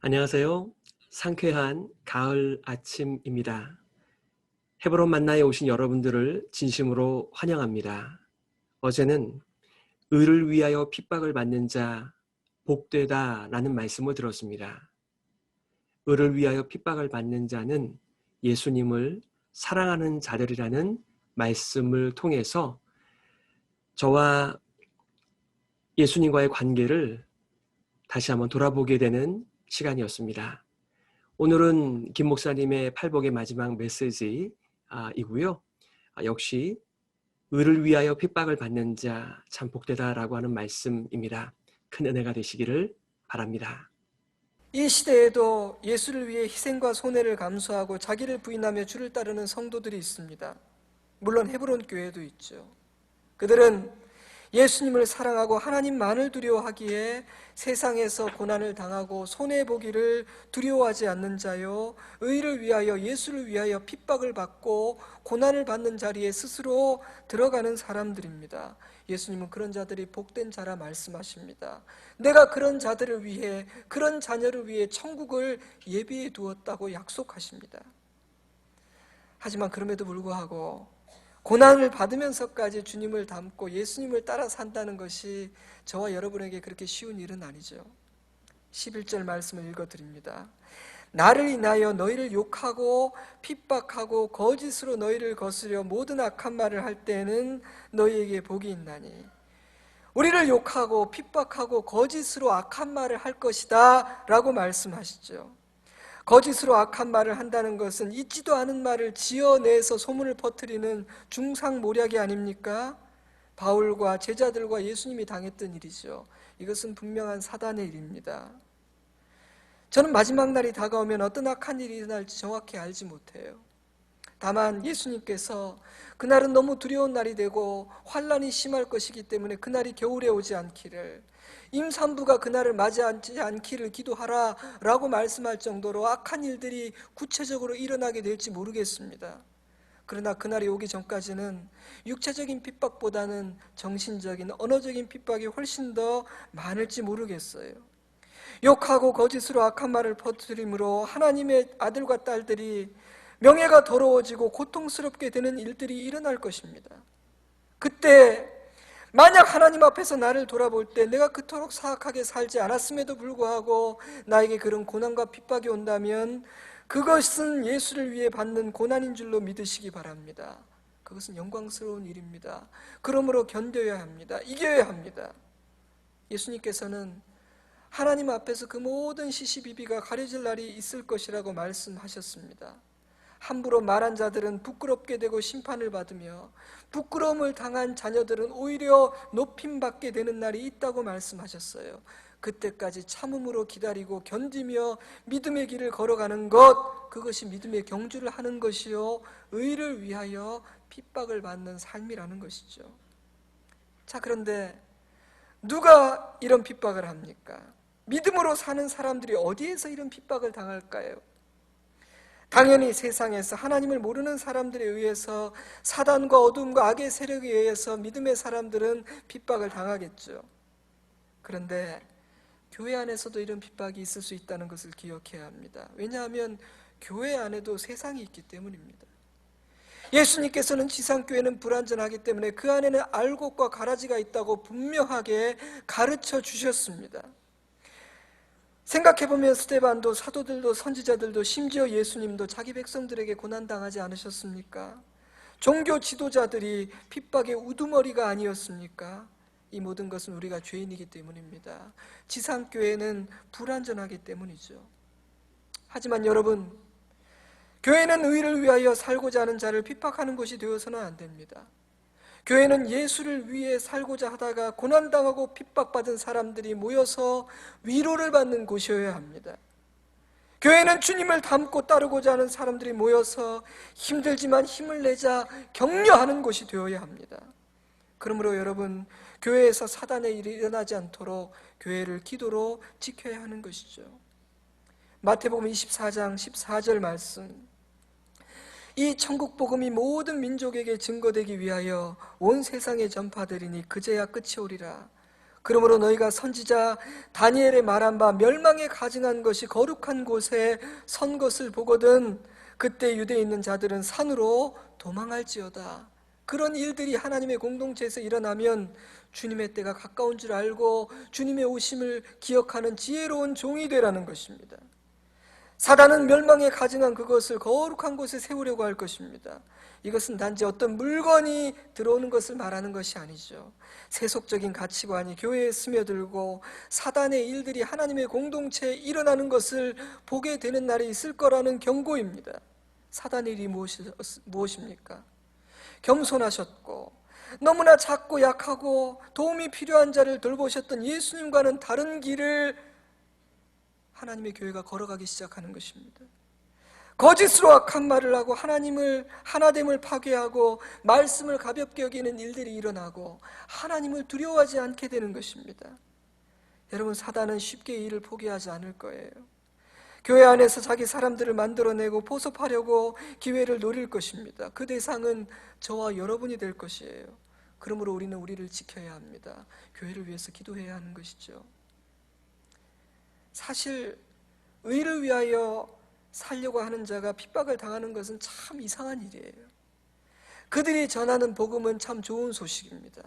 안녕하세요. 상쾌한 가을 아침입니다. 헤브론 만나에 오신 여러분들을 진심으로 환영합니다. 어제는 의를 위하여 핍박을 받는 자 복되다라는 말씀을 들었습니다. 의를 위하여 핍박을 받는 자는 예수님을 사랑하는 자들이라는 말씀을 통해서 저와 예수님과의 관계를 다시 한번 돌아보게 되는 시간이었습니다. 오늘은 김 목사님의 팔복의 마지막 메시지이고요. 역시 의를 위하여 핍박을 받는 자 참 복되다라고 하는 말씀입니다. 큰 은혜가 되시기를 바랍니다. 이 시대에도 예수를 위해 희생과 손해를 감수하고 자기를 부인하며 주를 따르는 성도들이 있습니다. 물론 헤브론 교회도 있죠. 그들은 예수님을 사랑하고 하나님만을 두려워하기에 세상에서 고난을 당하고 손해보기를 두려워하지 않는 자요, 의를 위하여 예수를 위하여 핍박을 받고 고난을 받는 자리에 스스로 들어가는 사람들입니다. 예수님은 그런 자들이 복된 자라 말씀하십니다. 내가 그런 자들을 위해, 그런 자녀를 위해 천국을 예비해 두었다고 약속하십니다. 하지만 그럼에도 불구하고 고난을 받으면서까지 주님을 닮고 예수님을 따라 산다는 것이 저와 여러분에게 그렇게 쉬운 일은 아니죠. 11절 말씀을 읽어드립니다. 나를 인하여 너희를 욕하고 핍박하고 거짓으로 너희를 거스려 모든 악한 말을 할 때에는 너희에게 복이 있나니, 우리를 욕하고 핍박하고 거짓으로 악한 말을 할 것이다 라고 말씀하시죠. 거짓으로 악한 말을 한다는 것은 있지도 않은 말을 지어내서 소문을 퍼뜨리는 중상모략이 아닙니까? 바울과 제자들과 예수님이 당했던 일이죠. 이것은 분명한 사단의 일입니다. 저는 마지막 날이 다가오면 어떤 악한 일이 일어날지 정확히 알지 못해요. 다만 예수님께서 그날은 너무 두려운 날이 되고 환난이 심할 것이기 때문에 그날이 겨울에 오지 않기를, 임산부가 그날을 맞이하지 않기를 기도하라 라고 말씀할 정도로 악한 일들이 구체적으로 일어나게 될지 모르겠습니다. 그러나 그날이 오기 전까지는 육체적인 핍박보다는 정신적인, 언어적인 핍박이 훨씬 더 많을지 모르겠어요. 욕하고 거짓으로 악한 말을 퍼뜨림으로 하나님의 아들과 딸들이 명예가 더러워지고 고통스럽게 되는 일들이 일어날 것입니다. 그때 만약 하나님 앞에서 나를 돌아볼 때 내가 그토록 사악하게 살지 않았음에도 불구하고 나에게 그런 고난과 핍박이 온다면 그것은 예수를 위해 받는 고난인 줄로 믿으시기 바랍니다. 그것은 영광스러운 일입니다. 그러므로 견뎌야 합니다. 이겨야 합니다. 예수님께서는 하나님 앞에서 그 모든 시시비비가 가려질 날이 있을 것이라고 말씀하셨습니다. 함부로 말한 자들은 부끄럽게 되고 심판을 받으며 부끄러움을 당한 자녀들은 오히려 높임받게 되는 날이 있다고 말씀하셨어요. 그때까지 참음으로 기다리고 견디며 믿음의 길을 걸어가는 것, 그것이 믿음의 경주를 하는 것이요, 의를 위하여 핍박을 받는 삶이라는 것이죠. 자, 그런데 누가 이런 핍박을 합니까? 믿음으로 사는 사람들이 어디에서 이런 핍박을 당할까요? 당연히 세상에서 하나님을 모르는 사람들에 의해서, 사단과 어둠과 악의 세력에 의해서 믿음의 사람들은 핍박을 당하겠죠. 그런데 교회 안에서도 이런 핍박이 있을 수 있다는 것을 기억해야 합니다. 왜냐하면 교회 안에도 세상이 있기 때문입니다. 예수님께서는 지상교회는 불완전하기 때문에 그 안에는 알곡과 가라지가 있다고 분명하게 가르쳐 주셨습니다. 생각해보면 스데반도, 사도들도, 선지자들도, 심지어 예수님도 자기 백성들에게 고난당하지 않으셨습니까? 종교 지도자들이 핍박의 우두머리가 아니었습니까? 이 모든 것은 우리가 죄인이기 때문입니다. 지상교회는 불완전하기 때문이죠. 하지만 여러분, 교회는 의를 위하여 살고자 하는 자를 핍박하는 것이 되어서는 안 됩니다. 교회는 예수를 위해 살고자 하다가 고난당하고 핍박받은 사람들이 모여서 위로를 받는 곳이어야 합니다. 교회는 주님을 닮고 따르고자 하는 사람들이 모여서 힘들지만 힘을 내자 격려하는 곳이 되어야 합니다. 그러므로 여러분, 교회에서 사단의 일이 일어나지 않도록 교회를 기도로 지켜야 하는 것이죠. 마태복음 24장 14절 말씀, 이 천국 복음이 모든 민족에게 증거되기 위하여 온 세상에 전파되리니 그제야 끝이 오리라. 그러므로 너희가 선지자 다니엘의 말한 바 멸망에 가증한 것이 거룩한 곳에 선 것을 보거든 그때 유대에 있는 자들은 산으로 도망할지어다. 그런 일들이 하나님의 공동체에서 일어나면 주님의 때가 가까운 줄 알고 주님의 오심을 기억하는 지혜로운 종이 되라는 것입니다. 사단은 멸망에 가증한 그것을 거룩한 곳에 세우려고 할 것입니다. 이것은 단지 어떤 물건이 들어오는 것을 말하는 것이 아니죠. 세속적인 가치관이 교회에 스며들고 사단의 일들이 하나님의 공동체에 일어나는 것을 보게 되는 날이 있을 거라는 경고입니다. 사단의 일이 무엇입니까? 겸손하셨고 너무나 작고 약하고 도움이 필요한 자를 돌보셨던 예수님과는 다른 길을 하나님의 교회가 걸어가기 시작하는 것입니다. 거짓으로 악한 말을 하고 하나님을 하나됨을 파괴하고 말씀을 가볍게 여기는 일들이 일어나고 하나님을 두려워하지 않게 되는 것입니다. 여러분, 사단은 쉽게 이 일을 포기하지 않을 거예요. 교회 안에서 자기 사람들을 만들어내고 포섭하려고 기회를 노릴 것입니다. 그 대상은 저와 여러분이 될 것이에요. 그러므로 우리는 우리를 지켜야 합니다. 교회를 위해서 기도해야 하는 것이죠. 사실 의를 위하여 살려고 하는 자가 핍박을 당하는 것은 참 이상한 일이에요. 그들이 전하는 복음은 참 좋은 소식입니다.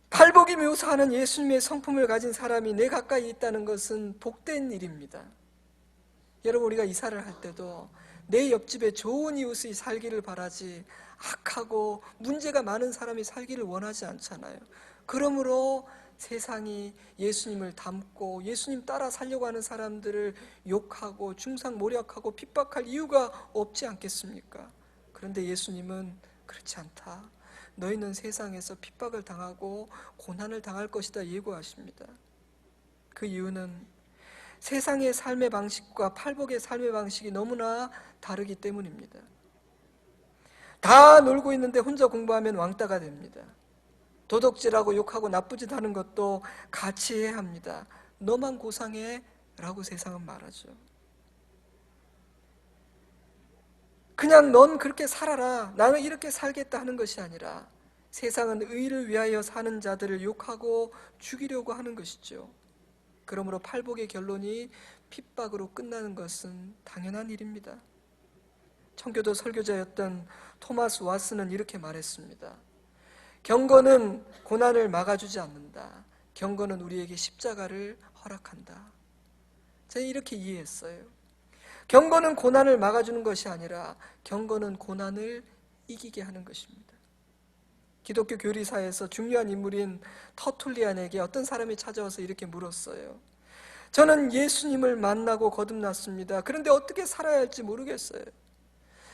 팔복이 묘사하는 예수님의 성품을 가진 사람이 내 가까이 있다는 것은 복된 일입니다. 여러분, 우리가 이사를 할 때도 내 옆집에 좋은 이웃이 살기를 바라지 악하고 문제가 많은 사람이 살기를 원하지 않잖아요. 그러므로 세상이 예수님을 닮고 예수님 따라 살려고 하는 사람들을 욕하고 중상모략하고 핍박할 이유가 없지 않겠습니까? 그런데 예수님은 그렇지 않다. 너희는 세상에서 핍박을 당하고 고난을 당할 것이다 예고하십니다. 그 이유는 세상의 삶의 방식과 팔복의 삶의 방식이 너무나 다르기 때문입니다. 다 놀고 있는데 혼자 공부하면 왕따가 됩니다. 도덕질하고 욕하고 나쁜 짓 하는 것도 같이 해야 합니다. 너만 고상해 라고 세상은 말하죠. 그냥 넌 그렇게 살아라, 나는 이렇게 살겠다 하는 것이 아니라 세상은 의를 위하여 사는 자들을 욕하고 죽이려고 하는 것이죠. 그러므로 팔복의 결론이 핍박으로 끝나는 것은 당연한 일입니다. 청교도 설교자였던 토마스 왓슨은 이렇게 말했습니다. 경건은 고난을 막아주지 않는다. 경건은 우리에게 십자가를 허락한다. 제가 이렇게 이해했어요. 경건은 고난을 막아주는 것이 아니라 경건은 고난을 이기게 하는 것입니다. 기독교 교리사에서 중요한 인물인 터툴리안에게 어떤 사람이 찾아와서 이렇게 물었어요. 저는 예수님을 만나고 거듭났습니다. 그런데 어떻게 살아야 할지 모르겠어요.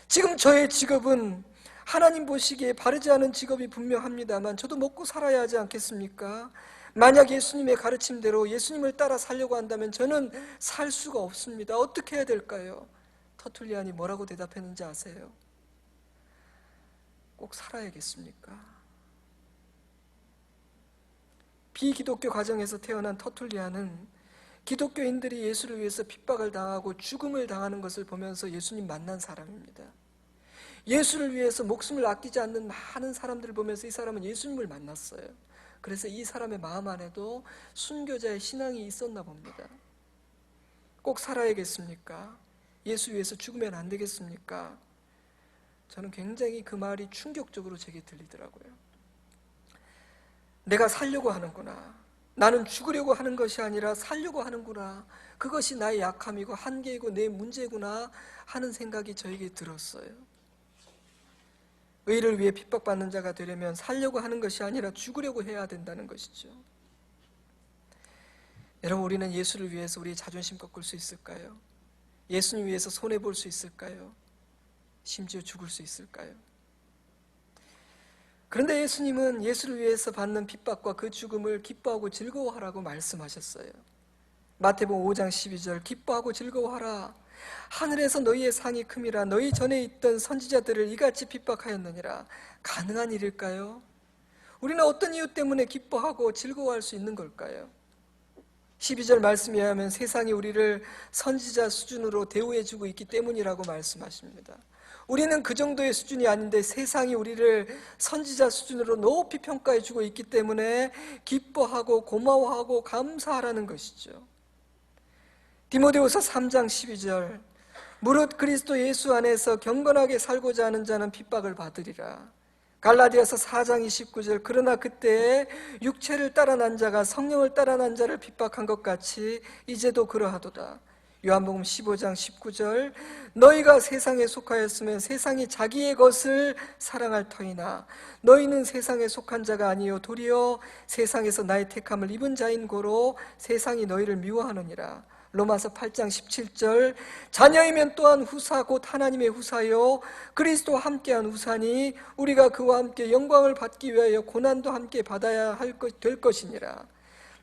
지금 저의 직업은 하나님 보시기에 바르지 않은 직업이 분명합니다만 저도 먹고 살아야 하지 않겠습니까? 만약 예수님의 가르침대로 예수님을 따라 살려고 한다면 저는 살 수가 없습니다. 어떻게 해야 될까요? 터툴리안이 뭐라고 대답했는지 아세요? 꼭 살아야겠습니까? 비기독교 가정에서 태어난 터툴리안은 기독교인들이 예수를 위해서 핍박을 당하고 죽음을 당하는 것을 보면서 예수님 만난 사람입니다. 예수를 위해서 목숨을 아끼지 않는 많은 사람들을 보면서 이 사람은 예수님을 만났어요. 그래서 이 사람의 마음 안에도 순교자의 신앙이 있었나 봅니다. 꼭 살아야겠습니까? 예수 위해서 죽으면 안 되겠습니까? 저는 굉장히 그 말이 충격적으로 제게 들리더라고요. 내가 살려고 하는구나. 나는 죽으려고 하는 것이 아니라 살려고 하는구나. 그것이 나의 약함이고 한계이고 내 문제구나 하는 생각이 저에게 들었어요. 의를 위해 핍박받는 자가 되려면 살려고 하는 것이 아니라 죽으려고 해야 된다는 것이죠. 여러분, 우리는 예수를 위해서 우리의 자존심 꺾을 수 있을까요? 예수님 위해서 손해볼 수 있을까요? 심지어 죽을 수 있을까요? 그런데 예수님은 예수를 위해서 받는 핍박과 그 죽음을 기뻐하고 즐거워하라고 말씀하셨어요. 마태복음 5장 12절 기뻐하고 즐거워하라. 하늘에서 너희의 상이 큼이라. 너희 전에 있던 선지자들을 이같이 핍박하였느니라. 가능한 일일까요? 우리는 어떤 이유 때문에 기뻐하고 즐거워할 수 있는 걸까요? 12절 말씀에 의하면 세상이 우리를 선지자 수준으로 대우해주고 있기 때문이라고 말씀하십니다. 우리는 그 정도의 수준이 아닌데 세상이 우리를 선지자 수준으로 높이 평가해 주고 있기 때문에 기뻐하고 고마워하고 감사하라는 것이죠. 디모데후서 3장 12절, 무릇 그리스도 예수 안에서 경건하게 살고자 하는 자는 핍박을 받으리라. 갈라디아서 4장 29절, 그러나 그때에 육체를 따라 난 자가 성령을 따라 난 자를 핍박한 것 같이 이제도 그러하도다. 요한복음 15장 19절, 너희가 세상에 속하였으면 세상이 자기의 것을 사랑할 터이나 너희는 세상에 속한 자가 아니요 도리어 세상에서 나의 택함을 입은 자인 고로 세상이 너희를 미워하느니라. 로마서 8장 17절, 자녀이면 또한 후사 곧 하나님의 후사요 그리스도와 함께한 후사니 우리가 그와 함께 영광을 받기 위하여 고난도 함께 받아야 될 것이니라.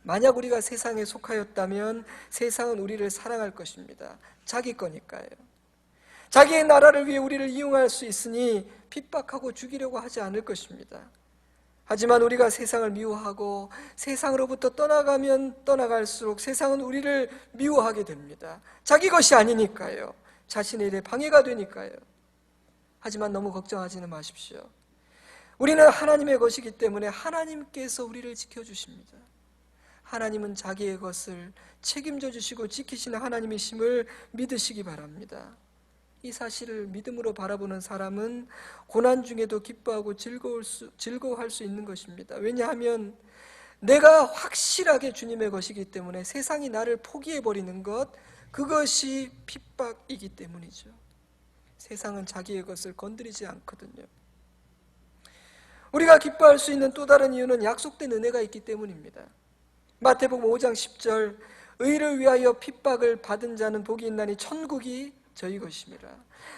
만약 우리가 세상에 속하였다면 세상은 우리를 사랑할 것입니다. 자기 거니까요. 자기의 나라를 위해 우리를 이용할 수 있으니 핍박하고 죽이려고 하지 않을 것입니다. 하지만 우리가 세상을 미워하고 세상으로부터 떠나가면 떠나갈수록 세상은 우리를 미워하게 됩니다. 자기 것이 아니니까요. 자신의 일에 방해가 되니까요. 하지만 너무 걱정하지는 마십시오. 우리는 하나님의 것이기 때문에 하나님께서 우리를 지켜주십니다. 하나님은 자기의 것을 책임져 주시고 지키시는 하나님이심을 믿으시기 바랍니다. 이 사실을 믿음으로 바라보는 사람은 고난 중에도 기뻐하고 즐거워할 수 있는 것입니다. 왜냐하면 내가 확실하게 주님의 것이기 때문에 세상이 나를 포기해버리는 것, 그것이 핍박이기 때문이죠. 세상은 자기의 것을 건드리지 않거든요. 우리가 기뻐할 수 있는 또 다른 이유는 약속된 은혜가 있기 때문입니다. 마태복음 5장 10절, 의를 위하여 핍박을 받은 자는 복이 있나니 천국이 저희 것입니다.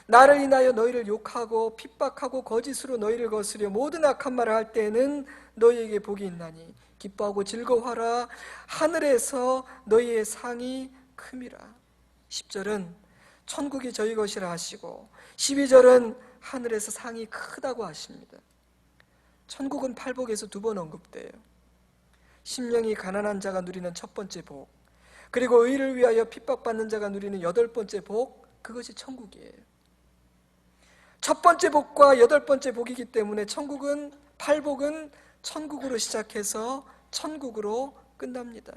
나를 인하여 너희를 욕하고 핍박하고 거짓으로 너희를 거스려 모든 악한 말을 할 때에는 너희에게 복이 있나니 기뻐하고 즐거워하라. 하늘에서 너희의 상이 큼이라. 10절은 천국이 저희 것이라 하시고 12절은 하늘에서 상이 크다고 하십니다. 천국은 팔복에서 2번 언급돼요. 심령이 가난한 자가 누리는 첫 번째 복, 그리고 의를 위하여 핍박받는 자가 누리는 8번째 복, 그것이 천국이에요. 첫 번째 복과 8번째 복이기 때문에 천국은, 팔복은 천국으로 시작해서 천국으로 끝납니다.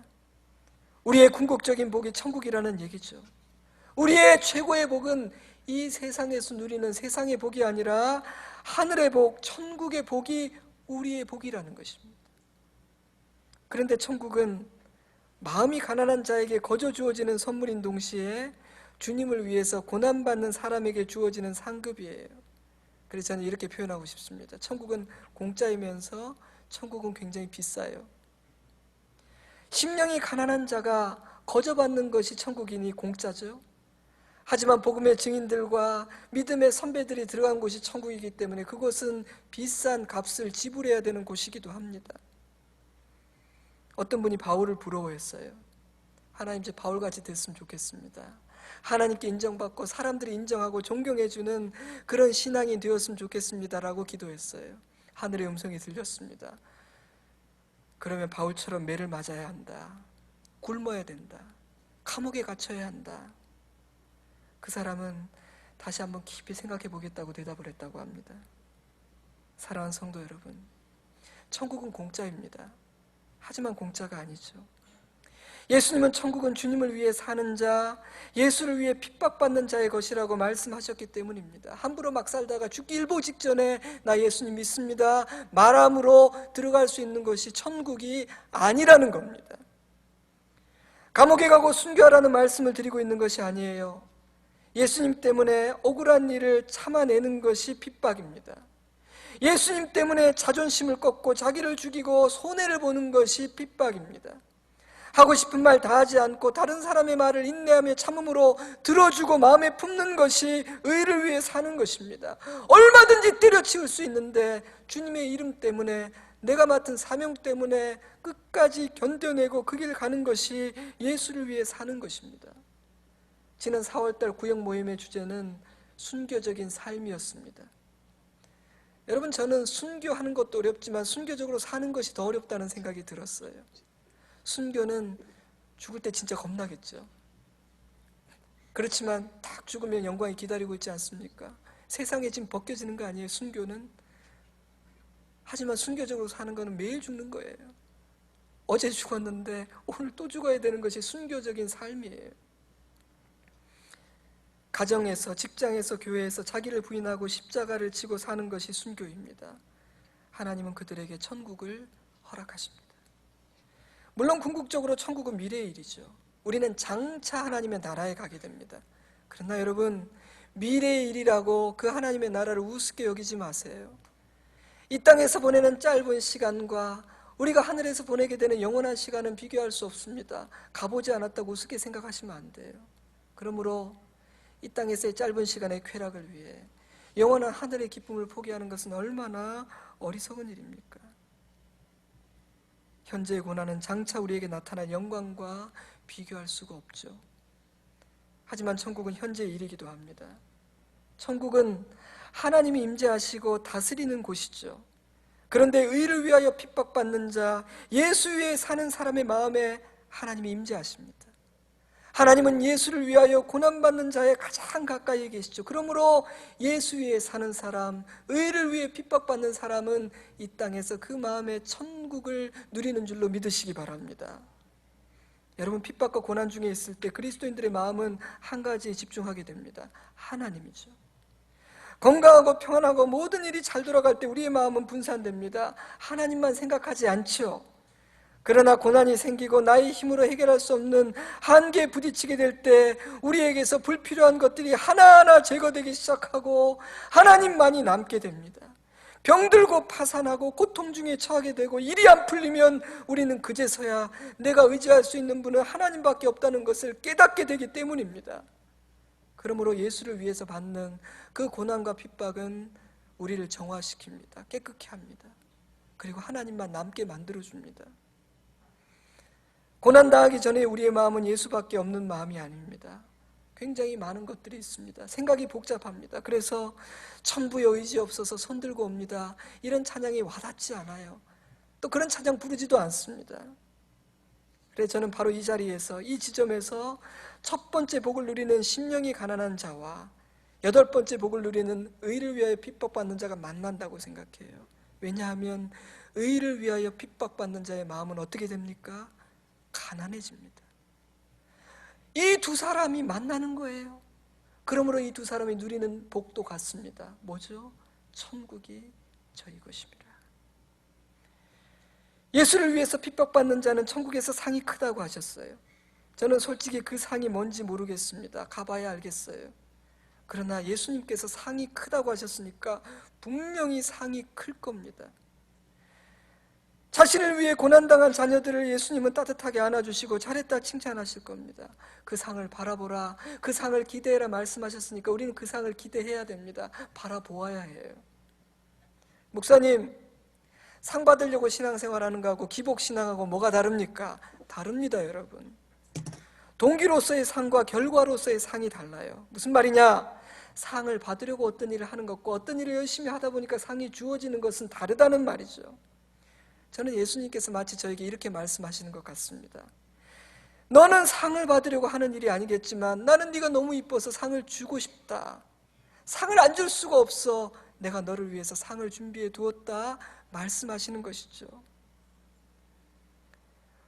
우리의 궁극적인 복이 천국이라는 얘기죠. 우리의 최고의 복은 이 세상에서 누리는 세상의 복이 아니라 하늘의 복, 천국의 복이 우리의 복이라는 것입니다. 그런데 천국은 마음이 가난한 자에게 거저 주어지는 선물인 동시에 주님을 위해서 고난받는 사람에게 주어지는 상급이에요. 그래서 저는 이렇게 표현하고 싶습니다. 천국은 공짜이면서 천국은 굉장히 비싸요. 심령이 가난한 자가 거저 받는 것이 천국이니 공짜죠. 하지만 복음의 증인들과 믿음의 선배들이 들어간 곳이 천국이기 때문에 그곳은 비싼 값을 지불해야 되는 곳이기도 합니다. 어떤 분이 바울을 부러워했어요. 하나님, 제 바울같이 됐으면 좋겠습니다. 하나님께 인정받고 사람들이 인정하고 존경해주는 그런 신앙이 되었으면 좋겠습니다라고 기도했어요. 하늘의 음성이 들렸습니다. 그러면 바울처럼 매를 맞아야 한다. 굶어야 된다. 감옥에 갇혀야 한다. 그 사람은 다시 한번 깊이 생각해 보겠다고 대답을 했다고 합니다. 사랑하는 성도 여러분, 천국은 공짜입니다. 하지만 공짜가 아니죠. 예수님은 천국은 주님을 위해 사는 자, 예수를 위해 핍박받는 자의 것이라고 말씀하셨기 때문입니다. 함부로 막 살다가 죽기 일보 직전에 나 예수님 믿습니다 말함으로 들어갈 수 있는 것이 천국이 아니라는 겁니다. 감옥에 가고 순교하라는 말씀을 드리고 있는 것이 아니에요. 예수님 때문에 억울한 일을 참아내는 것이 핍박입니다. 예수님 때문에 자존심을 꺾고 자기를 죽이고 손해를 보는 것이 핍박입니다. 하고 싶은 말 다 하지 않고 다른 사람의 말을 인내하며 참음으로 들어주고 마음에 품는 것이 의를 위해 사는 것입니다. 얼마든지 때려치울 수 있는데 주님의 이름 때문에, 내가 맡은 사명 때문에 끝까지 견뎌내고 그 길 가는 것이 예수를 위해 사는 것입니다. 지난 4월달 구역 모임의 주제는 순교적인 삶이었습니다. 여러분, 저는 순교하는 것도 어렵지만 순교적으로 사는 것이 더 어렵다는 생각이 들었어요. 순교는 죽을 때 진짜 겁나겠죠. 그렇지만 딱 죽으면 영광이 기다리고 있지 않습니까? 세상에 지금 벗겨지는 거 아니에요, 순교는? 하지만 순교적으로 사는 거는 매일 죽는 거예요. 어제 죽었는데 오늘 또 죽어야 되는 것이 순교적인 삶이에요. 가정에서, 직장에서, 교회에서 자기를 부인하고 십자가를 지고 사는 것이 순교입니다. 하나님은 그들에게 천국을 허락하십니다. 물론 궁극적으로 천국은 미래의 일이죠. 우리는 장차 하나님의 나라에 가게 됩니다. 그러나 여러분, 미래의 일이라고 그 하나님의 나라를 우습게 여기지 마세요. 이 땅에서 보내는 짧은 시간과 우리가 하늘에서 보내게 되는 영원한 시간은 비교할 수 없습니다. 가보지 않았다고 우습게 생각하시면 안 돼요. 그러므로 이 땅에서의 짧은 시간의 쾌락을 위해 영원한 하늘의 기쁨을 포기하는 것은 얼마나 어리석은 일입니까? 현재의 고난은 장차 우리에게 나타날 영광과 비교할 수가 없죠. 하지만 천국은 현재의 일이기도 합니다. 천국은 하나님이 임재하시고 다스리는 곳이죠. 그런데 의를 위하여 핍박받는 자, 예수 위에 사는 사람의 마음에 하나님이 임재하십니다. 하나님은 예수를 위하여 고난받는 자의 가장 가까이에 계시죠. 그러므로 예수 위에 사는 사람, 의를 위해 핍박받는 사람은 이 땅에서 그 마음의 천국을 누리는 줄로 믿으시기 바랍니다. 여러분, 핍박과 고난 중에 있을 때 그리스도인들의 마음은 한 가지에 집중하게 됩니다. 하나님이죠. 건강하고 평안하고 모든 일이 잘 돌아갈 때 우리의 마음은 분산됩니다. 하나님만 생각하지 않죠. 그러나 고난이 생기고 나의 힘으로 해결할 수 없는 한계에 부딪히게 될 때 우리에게서 불필요한 것들이 하나하나 제거되기 시작하고 하나님만이 남게 됩니다. 병들고 파산하고 고통 중에 처하게 되고 일이 안 풀리면 우리는 그제서야 내가 의지할 수 있는 분은 하나님밖에 없다는 것을 깨닫게 되기 때문입니다. 그러므로 예수를 위해서 받는 그 고난과 핍박은 우리를 정화시킵니다. 깨끗게 합니다. 그리고 하나님만 남게 만들어줍니다. 고난당하기 전에 우리의 마음은 예수밖에 없는 마음이 아닙니다. 굉장히 많은 것들이 있습니다. 생각이 복잡합니다. 그래서 천부의 의지 없어서 손들고 옵니다. 이런 찬양이 와닿지 않아요. 또 그런 찬양 부르지도 않습니다. 그래서 저는 바로 이 자리에서, 이 지점에서 첫 번째 복을 누리는 심령이 가난한 자와 여덟 번째 복을 누리는 의를 위하여 핍박받는 자가 만난다고 생각해요. 왜냐하면 의를 위하여 핍박받는 자의 마음은 어떻게 됩니까? 가난해집니다. 이 두 사람이 만나는 거예요. 그러므로 이 두 사람이 누리는 복도 같습니다. 뭐죠? 천국이 저희 것입니다. 예수를 위해서 핍박받는 자는 천국에서 상이 크다고 하셨어요. 저는 솔직히 그 상이 뭔지 모르겠습니다. 가봐야 알겠어요. 그러나 예수님께서 상이 크다고 하셨으니까 분명히 상이 클 겁니다. 자신을 위해 고난당한 자녀들을 예수님은 따뜻하게 안아주시고 잘했다 칭찬하실 겁니다. 그 상을 바라보라, 그 상을 기대해라 말씀하셨으니까 우리는 그 상을 기대해야 됩니다. 바라보아야 해요. 목사님, 상 받으려고 신앙생활하는 거하고 기복신앙하고 뭐가 다릅니까? 다릅니다, 여러분. 동기로서의 상과 결과로서의 상이 달라요. 무슨 말이냐? 상을 받으려고 어떤 일을 하는 것과 어떤 일을 열심히 하다 보니까 상이 주어지는 것은 다르다는 말이죠. 저는 예수님께서 마치 저에게 이렇게 말씀하시는 것 같습니다. 너는 상을 받으려고 하는 일이 아니겠지만 나는 네가 너무 이뻐서 상을 주고 싶다. 상을 안 줄 수가 없어. 내가 너를 위해서 상을 준비해 두었다 말씀하시는 것이죠.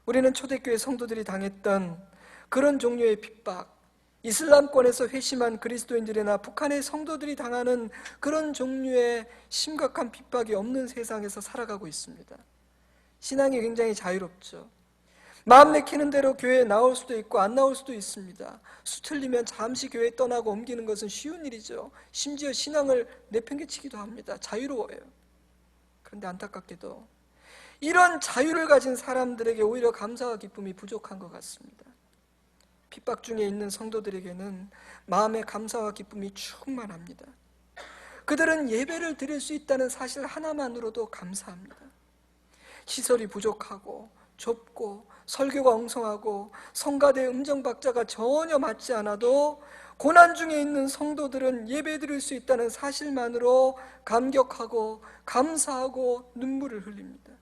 우리는 초대교회 성도들이 당했던 그런 종류의 핍박, 이슬람권에서 회심한 그리스도인들이나 북한의 성도들이 당하는 그런 종류의 심각한 핍박이 없는 세상에서 살아가고 있습니다. 신앙이 굉장히 자유롭죠. 마음 내키는 대로 교회에 나올 수도 있고 안 나올 수도 있습니다. 수틀리면 잠시 교회 떠나고 옮기는 것은 쉬운 일이죠. 심지어 신앙을 내팽개치기도 합니다. 자유로워요. 그런데 안타깝게도 이런 자유를 가진 사람들에게 오히려 감사와 기쁨이 부족한 것 같습니다. 핍박 중에 있는 성도들에게는 마음의 감사와 기쁨이 충만합니다. 그들은 예배를 드릴 수 있다는 사실 하나만으로도 감사합니다. 시설이 부족하고 좁고 설교가 엉성하고 성가대 음정박자가 전혀 맞지 않아도 고난 중에 있는 성도들은 예배 드릴 수 있다는 사실만으로 감격하고 감사하고 눈물을 흘립니다.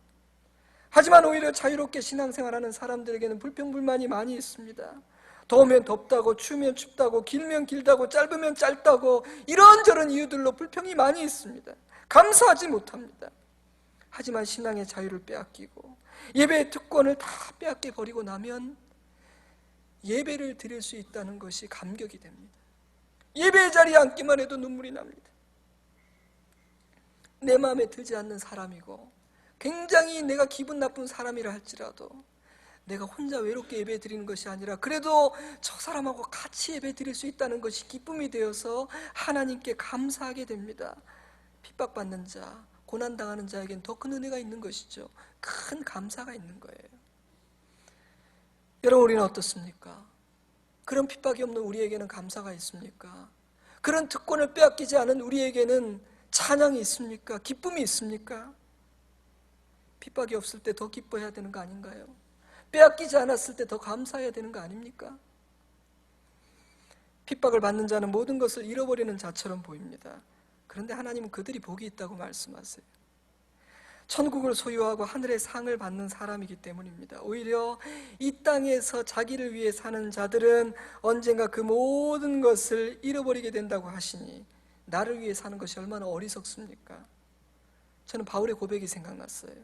하지만 오히려 자유롭게 신앙생활하는 사람들에게는 불평불만이 많이 있습니다. 더우면 덥다고, 추우면 춥다고, 길면 길다고, 짧으면 짧다고 이런저런 이유들로 불평이 많이 있습니다. 감사하지 못합니다. 하지만 신앙의 자유를 빼앗기고 예배의 특권을 다 빼앗겨 버리고 나면 예배를 드릴 수 있다는 것이 감격이 됩니다. 예배의 자리에 앉기만 해도 눈물이 납니다. 내 마음에 들지 않는 사람이고 굉장히 내가 기분 나쁜 사람이라 할지라도 내가 혼자 외롭게 예배 드리는 것이 아니라 그래도 저 사람하고 같이 예배 드릴 수 있다는 것이 기쁨이 되어서 하나님께 감사하게 됩니다. 핍박받는 자, 고난당하는 자에겐 더 큰 은혜가 있는 것이죠. 큰 감사가 있는 거예요. 여러분, 우리는 어떻습니까? 그런 핍박이 없는 우리에게는 감사가 있습니까? 그런 특권을 빼앗기지 않은 우리에게는 찬양이 있습니까? 기쁨이 있습니까? 핍박이 없을 때 더 기뻐해야 되는 거 아닌가요? 빼앗기지 않았을 때 더 감사해야 되는 거 아닙니까? 핍박을 받는 자는 모든 것을 잃어버리는 자처럼 보입니다. 그런데 하나님은 그들이 복이 있다고 말씀하세요. 천국을 소유하고 하늘의 상을 받는 사람이기 때문입니다. 오히려 이 땅에서 자기를 위해 사는 자들은 언젠가 그 모든 것을 잃어버리게 된다고 하시니 나를 위해 사는 것이 얼마나 어리석습니까? 저는 바울의 고백이 생각났어요.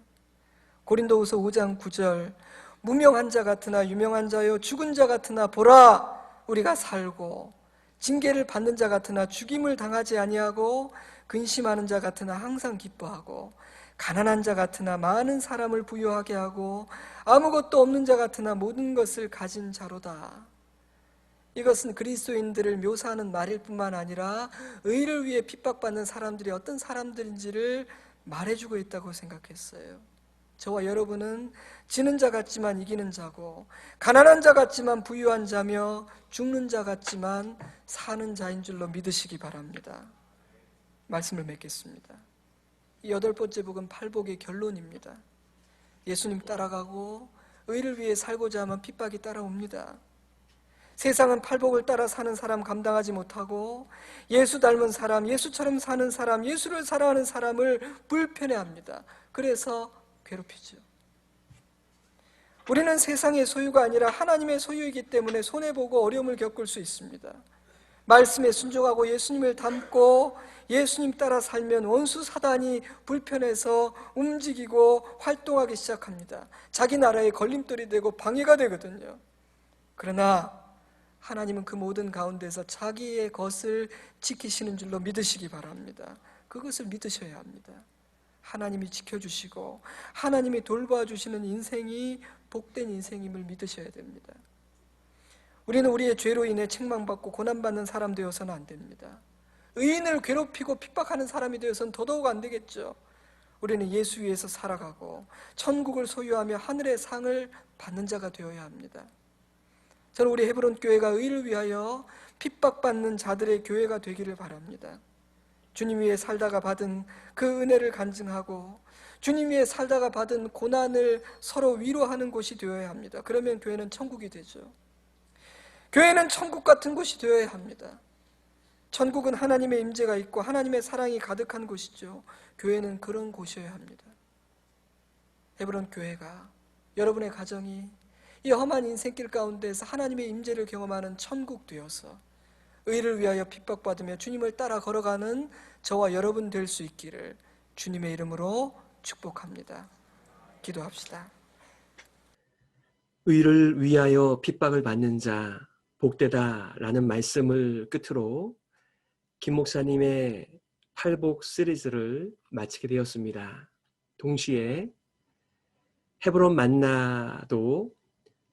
고린도후서 5장 9절, 무명한 자 같으나 유명한 자요, 죽은 자 같으나 보라 우리가 살고, 징계를 받는 자 같으나 죽임을 당하지 아니하고, 근심하는 자 같으나 항상 기뻐하고, 가난한 자 같으나 많은 사람을 부유하게 하고, 아무것도 없는 자 같으나 모든 것을 가진 자로다. 이것은 그리스도인들을 묘사하는 말일 뿐만 아니라 의를 위해 핍박받는 사람들이 어떤 사람들인지를 말해주고 있다고 생각했어요. 저와 여러분은 지는 자 같지만 이기는 자고, 가난한 자 같지만 부유한 자며, 죽는 자 같지만 사는 자인 줄로 믿으시기 바랍니다. 말씀을 맺겠습니다. 이 8번째 복은 팔복의 결론입니다. 예수님 따라가고 의를 위해 살고자 하면 핍박이 따라옵니다. 세상은 팔복을 따라 사는 사람 감당하지 못하고 예수 닮은 사람, 예수처럼 사는 사람, 예수를 사랑하는 사람을 불편해합니다. 그래서 괴롭히죠. 우리는 세상의 소유가 아니라 하나님의 소유이기 때문에 손해보고 어려움을 겪을 수 있습니다. 말씀에 순종하고 예수님을 닮고 예수님 따라 살면 원수 사단이 불편해서 움직이고 활동하기 시작합니다. 자기 나라의 걸림돌이 되고 방해가 되거든요. 그러나 하나님은 그 모든 가운데서 자기의 것을 지키시는 줄로 믿으시기 바랍니다. 그것을 믿으셔야 합니다. 하나님이 지켜주시고 하나님이 돌봐주시는 인생이 복된 인생임을 믿으셔야 됩니다. 우리는 우리의 죄로 인해 책망받고 고난받는 사람 되어서는 안 됩니다. 의인을 괴롭히고 핍박하는 사람이 되어서는 더더욱 안 되겠죠. 우리는 예수 위에서 살아가고 천국을 소유하며 하늘의 상을 받는 자가 되어야 합니다. 저는 우리 헤브론 교회가 의를 위하여 핍박받는 자들의 교회가 되기를 바랍니다. 주님 위에 살다가 받은 그 은혜를 간증하고 주님 위에 살다가 받은 고난을 서로 위로하는 곳이 되어야 합니다. 그러면 교회는 천국이 되죠. 교회는 천국 같은 곳이 되어야 합니다. 천국은 하나님의 임재가 있고 하나님의 사랑이 가득한 곳이죠. 교회는 그런 곳이어야 합니다. 헤브론 교회가, 여러분의 가정이 이 험한 인생길 가운데서 하나님의 임재를 경험하는 천국 되어서 의를 위하여 핍박받으며 주님을 따라 걸어가는 저와 여러분 될 수 있기를 주님의 이름으로 축복합니다. 기도합시다. 의를 위하여 핍박을 받는 자 복되다라는 말씀을 끝으로 김 목사님의 팔복 시리즈를 마치게 되었습니다. 동시에 헤브론 만나도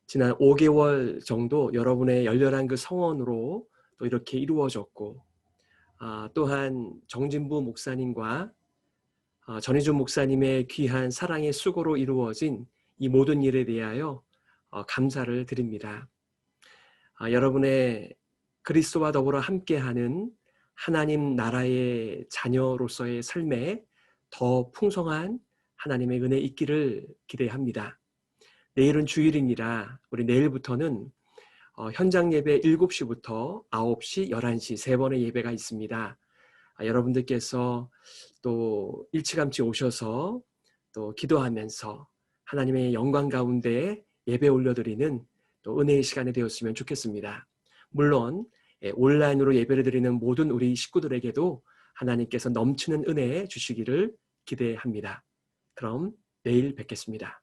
지난 5개월 정도 여러분의 열렬한 그 성원으로 또 이렇게 이루어졌고, 또한 정진부 목사님과 전희준 목사님의 귀한 사랑의 수고로 이루어진 이 모든 일에 대하여 감사를 드립니다. 여러분의 그리스도와 더불어 함께하는 하나님 나라의 자녀로서의 삶에 더 풍성한 하나님의 은혜 있기를 기대합니다. 내일은 주일입니다. 우리 내일부터는 현장 예배 7시부터 9시, 11시 3번의 예배가 있습니다. 여러분들께서 또 일찌감치 오셔서 또 기도하면서 하나님의 영광 가운데 예배 올려드리는 또 은혜의 시간이 되었으면 좋겠습니다. 물론 온라인으로 예배를 드리는 모든 우리 식구들에게도 하나님께서 넘치는 은혜 주시기를 기대합니다. 그럼 내일 뵙겠습니다.